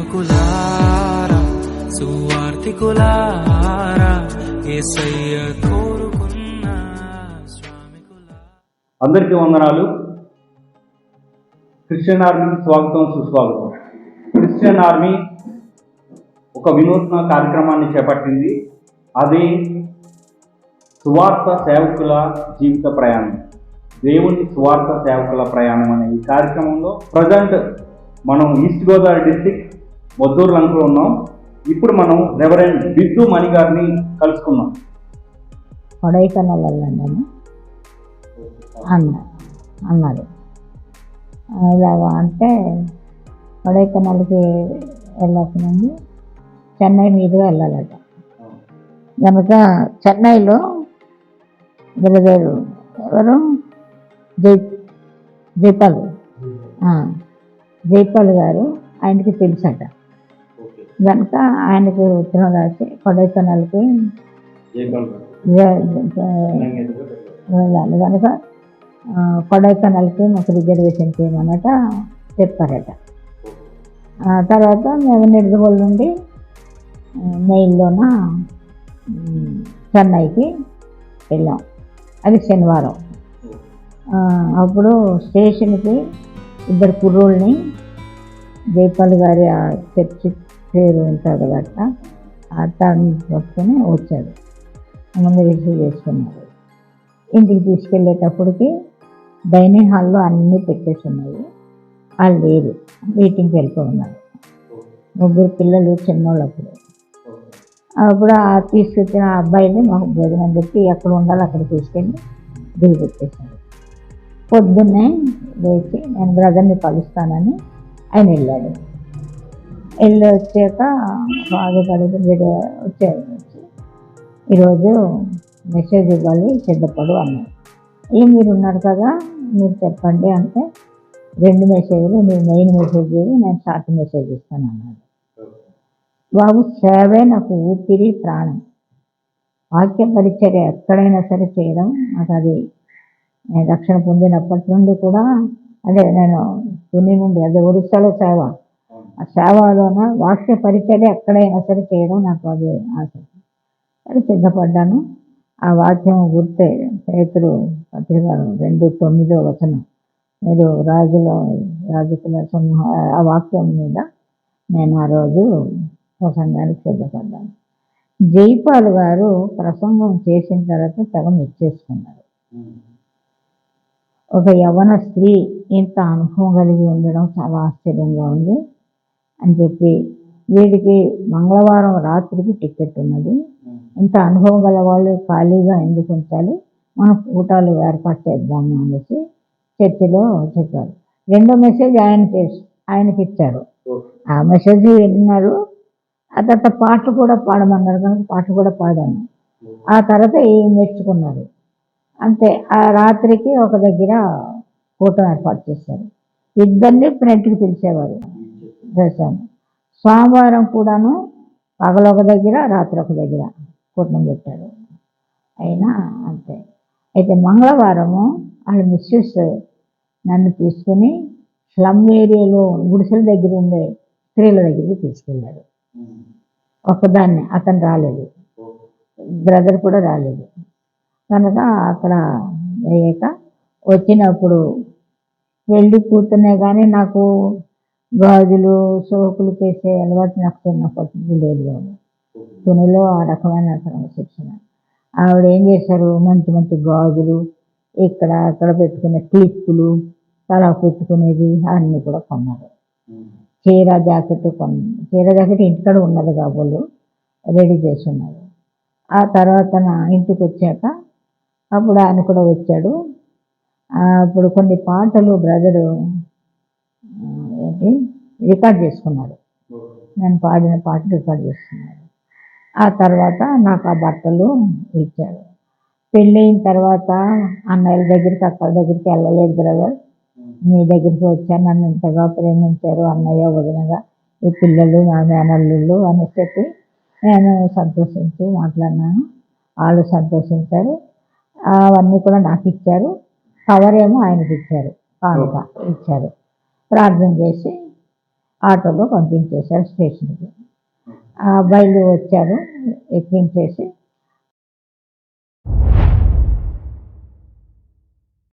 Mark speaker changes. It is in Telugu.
Speaker 1: సేవకులారా సువార్తికులారా యేసయ్య కోరుకున్న శ్రామికులారా.
Speaker 2: అందరికీ వందనాలు. క్రిస్టియన్ ఆర్మీకి స్వాగతం, సుస్వాగతం. క్రిస్టియన్ ఆర్మీ ఒక వినూత్న కార్యక్రమాన్ని చేపట్టింది. అది సువార్త సేవకుల జీవిత ప్రయాణం, దేవుని సువార్త సేవకుల ప్రయాణం అనే ఈ కార్యక్రమంలో ప్రజెంట్ మనం ఈస్ట్ గోదావరి డిస్టిక్ మొద్దూరు లంకలో ఉన్నాం. ఇప్పుడు మనం రెవరెండ్ బిద్దు మణి గారిని కలుసుకున్నాం.
Speaker 3: కొడైకెనాల్ వెళ్ళండి అన్నారు. ఇలాగా అంటే కొడైకెనాల్కి వెళ్ళకముందు చెన్నై మీదుగా వెళ్ళాలట. కనుక చెన్నైలో బ్రదరు ఎవరు జైపాల్ గారు ఆయనకి తెలుసట. కనుక ఆయనకి ఉత్తరం రాసి కొడైకెనాల్కి వెళ్ళాలి, కనుక కొడైకెనాల్కి మాకు రిజర్వేషన్ చేయమన్నట చెప్పారట. తర్వాత మేము నిడదవోలు నుండి మెయిల్లోన చెన్నైకి వెళ్ళాం. అది శనివారం. అప్పుడు స్టేషన్కి ఇద్దరు కుర్రోళ్ళని జైపాల్ గారి ఆ చర్చి పేరు ఉంటుంది కదా, అట్టాన్ని పట్టుకొని వచ్చాడు. ముందు రిసీవ్ చేసుకున్నారు. ఇంటికి తీసుకెళ్ళేటప్పటికి డైనింగ్ హాల్లో అన్నీ పెట్టేసి ఉన్నాయి. వాళ్ళు లేరు, మీటింగ్కి వెళ్ళిపోతున్నారు. ముగ్గురు పిల్లలు చిన్నోళ్ళు. అప్పుడు తీసుకొచ్చిన అబ్బాయిని మాకు భోజనం పెట్టి ఎక్కడ ఉండాలో అక్కడ తీసుకెళ్ళి దిగి పెట్టేశారు. పొద్దున్నే లేచి నేను బ్రదర్ని కలుస్తానని ఆయన వెళ్ళాడు. వెళ్ళి వచ్చాక వచ్చాడు. ఈరోజు మెసేజ్ ఇవ్వాలి, సిద్ధపడు అన్నారు. మీరు ఉన్నారు కదా, మీరు చెప్పండి అంటే 2 మెసేజ్లు, మీరు మెయిన్ మెసేజ్ నేను షార్ట్ మెసేజ్ ఇస్తాను అన్నాడు. బాబు, సేవే నాకు ఊపిరి ప్రాణం. వాక్య పరిచర్య ఎక్కడైనా సరే చేయడం నాకు అది నేను రక్షణ పొందినప్పటి నుండి కూడా, అదే నేను తుని నుండి, అదే ఒరిస్సాలో సేవ, ఆ సేవలోన వాక్య పరిచర్య ఎక్కడైనా సరే చేయడం నాకు అది ఆసక్తి. అది సిద్ధపడ్డాను. ఆ వాక్యం గుర్తే పేతురు పత్రిక 2:9 మీరు రాజుకుల సమూహ, ఆ వాక్యం మీద నేను ఆ రోజు ప్రసంగానికి సిద్ధపడ్డాను. జైపాల్ గారు ప్రసంగం చేసిన తర్వాత సగం ఇచ్చేసుకున్నారు. ఒక యవ్వన స్త్రీ ఇంత అనుభవం కలిగి ఉండడం చాలా ఆశ్చర్యంగా ఉంది అని చెప్పి, వీడికి మంగళవారం రాత్రికి టికెట్ ఉన్నది, ఇంత అనుభవం గల వాళ్ళు ఖాళీగా ఎందుకు ఉంచాలి, మనం ఊటాలు ఏర్పాటు చేద్దాము అనేసి చర్చిలో చెప్పారు. 2వ మెసేజ్ ఆయనకి ఇచ్చారు. ఆ మెసేజ్ విన్నారు. ఆ తర్వాత పాటలు కూడా పాడమన్నారు, కనుక పాటలు కూడా పాడాను. ఆ తర్వాత ఏం నేర్చుకున్నారు అంతే. ఆ రాత్రికి ఒక దగ్గర కూటం ఏర్పాటు చేశారు. ఇద్దరిని ఫ్రంట్కి పిలిచేవారు చేశాను. సోమవారం కూడాను పగలు ఒక దగ్గర, రాత్రి ఒక దగ్గర కూటం పెట్టారు. అయినా అంతే. అయితే మంగళవారము వాళ్ళ మిస్సెస్ నన్ను తీసుకుని స్లమ్ ఏరియాలో గుడిసెల దగ్గర ఉండే స్త్రీల దగ్గరికి తీసుకెళ్ళారు. ఒక్కదాన్ని, అతను రాలేదు, బ్రదర్ కూడా రాలేదు. కనుక అక్కడ అయ్యాక వచ్చినప్పుడు వెళ్ళి కూర్చునే కానీ నాకు గాజులు సోకులు చేసే అలవాటు నాకు చిన్నప్పటి లేదు బాబు. తునిలో ఆ రకమైన శిక్షణ. ఆవిడ ఏం చేశారు, మంచి మంచి గాజులు, ఇక్కడ అక్కడ పెట్టుకునే క్లిప్పులు, తలా పెట్టుకునేది అన్నీ కూడా కొన్నారు. చీర జాకెట్ ఇంటికాడ ఉన్నది కాబోలు రెడీ చేసి ఉన్నారు. ఆ తర్వాత నా ఇంటికి వచ్చాక అప్పుడు ఆయన కూడా వచ్చాడు. అప్పుడు కొన్ని పాటలు బ్రదరు రికార్డ్ చేసుకున్నారు. నేను పాడిన పాటలు రికార్డ్ చేసుకున్నారు. ఆ తర్వాత నాకు ఆ బట్టలు ఇచ్చారు. పెళ్ళయిన తర్వాత అన్నయ్యల దగ్గరికి, అక్కల దగ్గరికి వెళ్ళలేదు బ్రదర్, మీ దగ్గరికి వచ్చాను, నన్ను ఇంతగా ప్రేమించారు అన్నయ్య వదినగా, ఈ పిల్లలు నా మేనల్లుళ్ళు అని చెప్పి నేను సంతోషించి మాట్లాడినాను. వాళ్ళు సంతోషించారు. అవన్నీ కూడా నాకు ఇచ్చారు. కవర్ ఏమో ఆయనకి ఇచ్చారు, కానుక ఇచ్చారు. ప్రార్థన చేసి ఆటోలో పంపించేశారు స్టేషన్కి. ఆ అబ్బాయిలు వచ్చారు, ఎక్కించేసి